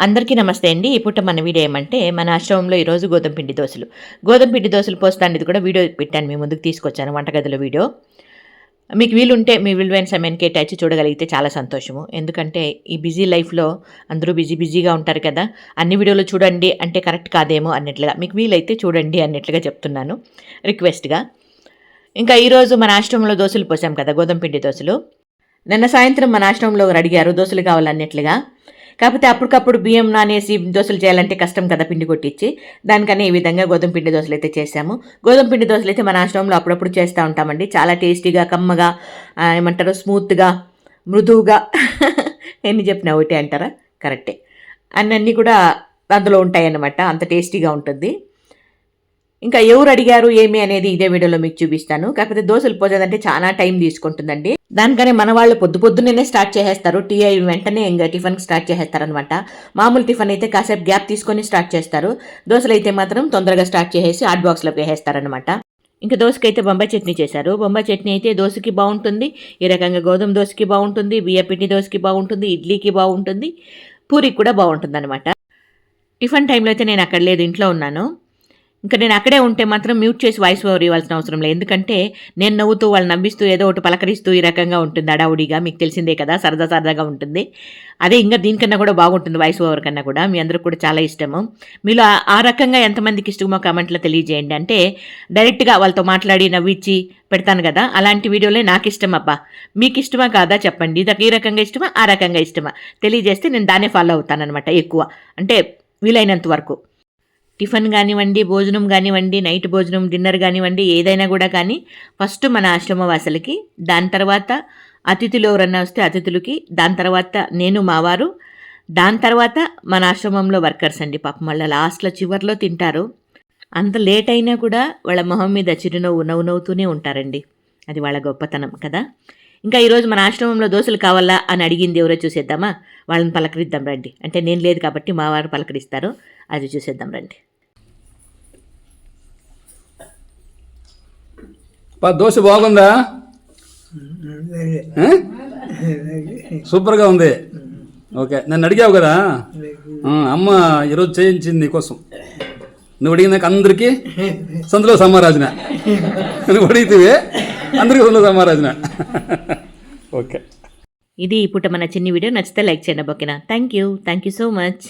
అందరికీ నమస్తే అండి. ఇప్పుడు మన వీడియో ఏమంటే మన ఆశ్రమంలో ఈరోజు గోధుమ పిండి దోశలు పోస్తానికి కూడా వీడియో పెట్టాను, మీ ముందుకు తీసుకొచ్చాను వంటగదిలో వీడియో. మీకు వీలుంటే మీ విలువైన సమయాన్ని కేటాయించి చూడగలిగితే చాలా సంతోషము. ఎందుకంటే ఈ బిజీ లైఫ్లో అందరూ బిజీగా ఉంటారు కదా, అన్ని వీడియోలు చూడండి అంటే కరెక్ట్ కాదేమో అన్నట్లుగా, మీకు వీలైతే చూడండి అన్నట్లుగా చెప్తున్నాను రిక్వెస్ట్గా. ఇంకా ఈరోజు మన ఆశ్రమంలో దోశలు పోసాం కదా, గోధుమ పిండి దోశలు. నిన్న సాయంత్రం మన ఆశ్రమంలో అడిగారు దోశలు కావాలన్నట్లుగా. కాకపోతే అప్పటికప్పుడు బియ్యం నానేసి దోశలు చేయాలంటే కష్టం కదా, పిండి కొట్టించి. దానికని ఈ విధంగా గోధుమ పిండి దోశలు అయితే చేసాము. గోధుమ పిండి దోశలు అయితే మన ఆశ్రమంలో అప్పుడప్పుడు చేస్తూ ఉంటామండి. చాలా టేస్టీగా, కమ్మగా, ఏమంటారు స్మూత్గా, మృదువుగా ఎన్ని చెప్పినా ఒకటే అంటారా, కరెక్టే. అన్నీ కూడా అందులో ఉంటాయన్నమాట, అంత టేస్టీగా ఉంటుంది. ఇంకా ఎవరు అడిగారు ఏమి అనేది ఇదే వీడియోలో మీకు చూపిస్తాను. కాకపోతే దోశలు పోసేదంటే చాలా టైం తీసుకుంటుందండి. దానికనే మన వాళ్ళు పొద్దున్నే స్టార్ట్ చేసేస్తారు. టీ అయిన వెంటనే ఇంకా టిఫిన్కి స్టార్ట్ చేసేస్తారనమాట. మామూలు టిఫిన్ అయితే కాసేపు గ్యాప్ తీసుకొని స్టార్ట్ చేస్తారు. దోశలు అయితే మాత్రం తొందరగా స్టార్ట్ చేసేసి హాట్ బాక్స్లోకి వేసేస్తారనమాట. ఇంకా దోశకి అయితే బొంబాయి చట్నీ చేశారు. బొంబాయి చట్నీ అయితే దోశకి బాగుంటుంది, ఈ రకంగా గోధుమ దోశకి బాగుంటుంది, బియ్య పిండి దోశకి బాగుంటుంది, ఇడ్లీకి బాగుంటుంది, పూరికి కూడా బాగుంటుంది అనమాట. టిఫిన్ టైంలో అయితే నేను అక్కడ లేదు, ఇంట్లో ఉన్నాను. ఇంకా నేను అక్కడే ఉంటే మాత్రం మ్యూట్ చేసి వాయిస్ ఓవర్ ఇవ్వాల్సిన అవసరం లేదు. ఎందుకంటే నేను నవ్వుతూ వాళ్ళు నవ్విస్తూ ఏదో ఒకటి పలకరిస్తూ ఈ రకంగా ఉంటుంది అడావుడిగా, మీకు తెలిసిందే కదా, సరదాగా ఉంటుంది. అదే ఇంకా దీనికన్నా కూడా బాగుంటుంది, వాయిస్ ఓవర్ కన్నా కూడా. మీ అందరికి కూడా చాలా ఇష్టము. మీలో ఆ రకంగా ఎంతమందికి ఇష్టమో కామెంట్లో తెలియజేయండి. అంటే డైరెక్ట్గా వాళ్ళతో మాట్లాడి నవ్విచ్చి పెడతాను కదా, అలాంటి వీడియోలే నాకు ఇష్టం. అబ్బా మీకు ఇష్టమా కాదా చెప్పండి. ఇది ఈ రకంగా ఇష్టమా ఆ రకంగా ఇష్టమా తెలియజేస్తే నేను దాన్నే ఫాలో అవుతానన్నమాట ఎక్కువ, అంటే వీలైనంత వరకు. టిఫిన్ కానివ్వండి, భోజనం కానివ్వండి, నైట్ భోజనం, డిన్నర్ కానివ్వండి, ఏదైనా కూడా కానీ ఫస్ట్ మన ఆశ్రమవాసులకి, దాని తర్వాత అతిథులు ఎవరన్నా వస్తే అతిథులకి, దాని తర్వాత నేను మావారు, దాని తర్వాత మన ఆశ్రమంలో వర్కర్స్ అండి. పాపం వాళ్ళ లాస్ట్లో చివర్లో తింటారు. అంత లేట్ అయినా కూడా వాళ్ళ మొహం మీద చిరునవ్వు నవ్వుతూనే ఉంటారండి. అది వాళ్ళ గొప్పతనం కదా. ఇంకా ఈరోజు మన ఆశ్రమంలో దోశలు కావాలా అని అడిగింది ఎవరో చూసేద్దామా, వాళ్ళని పలకరిద్దాం రండి. అంటే నేను లేదు కాబట్టి మా వారు పలకరిస్తారు, అది చూసేద్దాం రండి. దోశ బాగుందా? సూపర్గా ఉంది. ఓకే, నన్ను అడిగావు కదా, అమ్మ ఈరోజు చేయించింది నీకోసం. నువ్వు అడిగినాక అందరికీ సందులో సమారాజన, నువ్వు అడిగితే అందరికీ సందులో సమారాజన. ఓకే, ఇది ఇప్పుడు మన చిన్న వీడియో. నచ్చితే లైక్ చేయండి. ఓకేనా? Thank you so much.